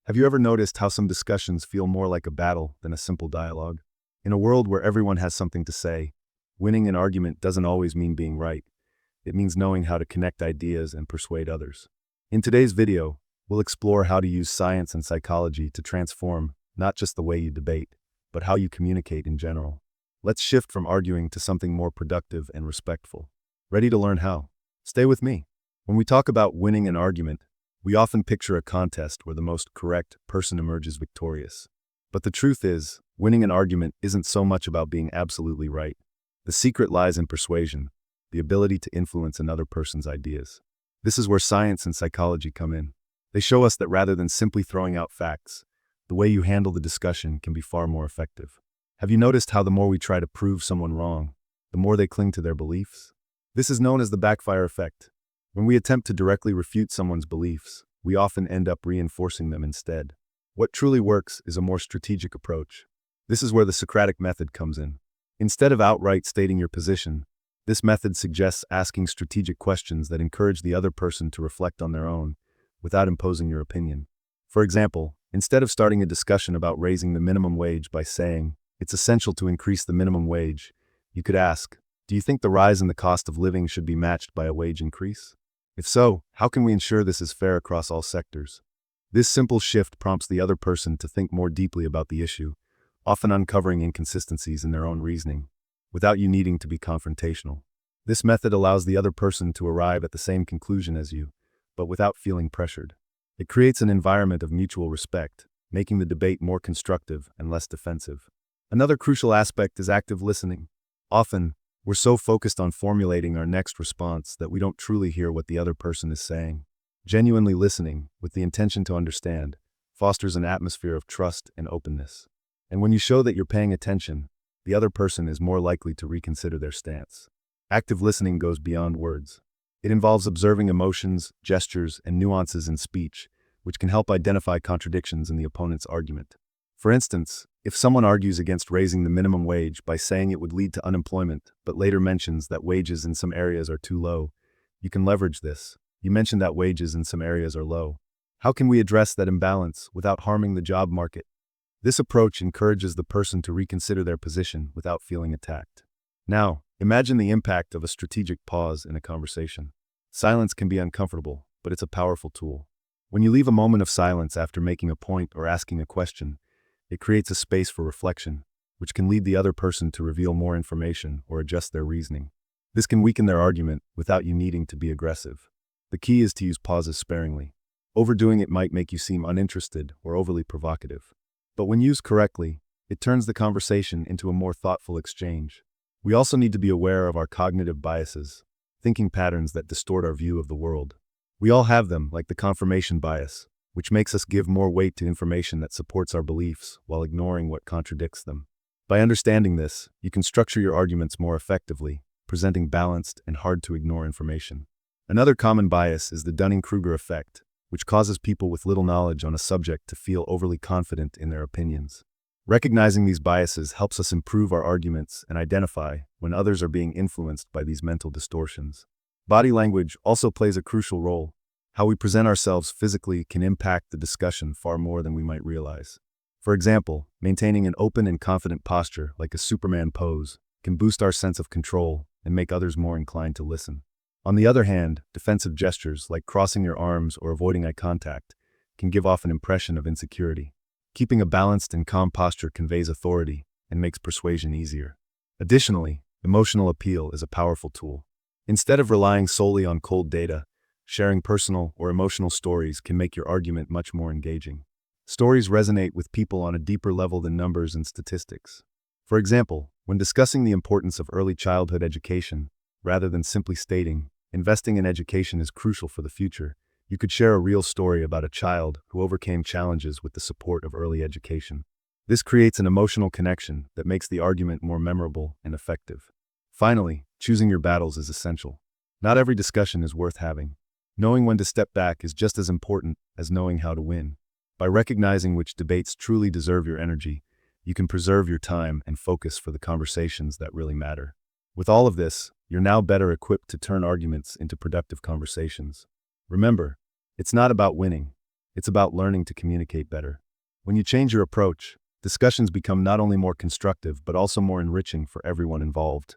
Have you ever noticed how some discussions feel more like a battle than a simple dialogue? In a world where everyone has something to say, winning an argument doesn't always mean being right. It means knowing how to connect ideas and persuade others. In today's video, we'll explore how to use science and psychology to transform not just the way you debate, but how you communicate in general. Let's shift from arguing to something more productive and respectful. Ready to learn how? Stay with me. When we talk about winning an argument, we often picture a contest where the most correct person emerges victorious. But the truth is, winning an argument isn't so much about being absolutely right. The secret lies in persuasion, the ability to influence another person's ideas. This is where science and psychology come in. They show us that rather than simply throwing out facts, the way you handle the discussion can be far more effective. Have you noticed how the more we try to prove someone wrong, the more they cling to their beliefs? This is known as the backfire effect. When we attempt to directly refute someone's beliefs, we often end up reinforcing them instead. What truly works is a more strategic approach. This is where the Socratic method comes in. Instead of outright stating your position, this method suggests asking strategic questions that encourage the other person to reflect on their own, without imposing your opinion. For example, instead of starting a discussion about raising the minimum wage by saying, "It's essential to increase the minimum wage," you could ask, "Do you think the rise in the cost of living should be matched by a wage increase? If so, how can we ensure this is fair across all sectors?" This simple shift prompts the other person to think more deeply about the issue, often uncovering inconsistencies in their own reasoning, without you needing to be confrontational. This method allows the other person to arrive at the same conclusion as you, but without feeling pressured. It creates an environment of mutual respect, making the debate more constructive and less defensive. Another crucial aspect is active listening. Often, we're so focused on formulating our next response that we don't truly hear what the other person is saying. Genuinely listening, with the intention to understand, fosters an atmosphere of trust and openness. And when you show that you're paying attention, the other person is more likely to reconsider their stance. Active listening goes beyond words. It involves observing emotions, gestures, and nuances in speech, which can help identify contradictions in the opponent's argument. For instance, if someone argues against raising the minimum wage by saying it would lead to unemployment, but later mentions that wages in some areas are too low, you can leverage this. You mentioned that wages in some areas are low. How can we address that imbalance without harming the job market? This approach encourages the person to reconsider their position without feeling attacked. Now, imagine the impact of a strategic pause in a conversation. Silence can be uncomfortable, but it's a powerful tool. When you leave a moment of silence after making a point or asking a question, it creates a space for reflection, which can lead the other person to reveal more information or adjust their reasoning. This can weaken their argument without you needing to be aggressive. The key is to use pauses sparingly. Overdoing it might make you seem uninterested or overly provocative. But when used correctly, it turns the conversation into a more thoughtful exchange. We also need to be aware of our cognitive biases, thinking patterns that distort our view of the world. We all have them, like the confirmation bias, which makes us give more weight to information that supports our beliefs while ignoring what contradicts them. By understanding this, you can structure your arguments more effectively, presenting balanced and hard-to-ignore information. Another common bias is the Dunning-Kruger effect, which causes people with little knowledge on a subject to feel overly confident in their opinions. Recognizing these biases helps us improve our arguments and identify when others are being influenced by these mental distortions. Body language also plays a crucial role. How we present ourselves physically can impact the discussion far more than we might realize. For example, maintaining an open and confident posture, like a Superman pose, can boost our sense of control and make others more inclined to listen. On the other hand, defensive gestures, like crossing your arms or avoiding eye contact, can give off an impression of insecurity. Keeping a balanced and calm posture conveys authority and makes persuasion easier. Additionally, emotional appeal is a powerful tool. Instead of relying solely on cold data, sharing personal or emotional stories can make your argument much more engaging. Stories resonate with people on a deeper level than numbers and statistics. For example, when discussing the importance of early childhood education, rather than simply stating, "Investing in education is crucial for the future," you could share a real story about a child who overcame challenges with the support of early education. This creates an emotional connection that makes the argument more memorable and effective. Finally, choosing your battles is essential. Not every discussion is worth having. Knowing when to step back is just as important as knowing how to win. By recognizing which debates truly deserve your energy, you can preserve your time and focus for the conversations that really matter. With all of this, you're now better equipped to turn arguments into productive conversations. Remember, it's not about winning. It's about learning to communicate better. When you change your approach, discussions become not only more constructive but also more enriching for everyone involved.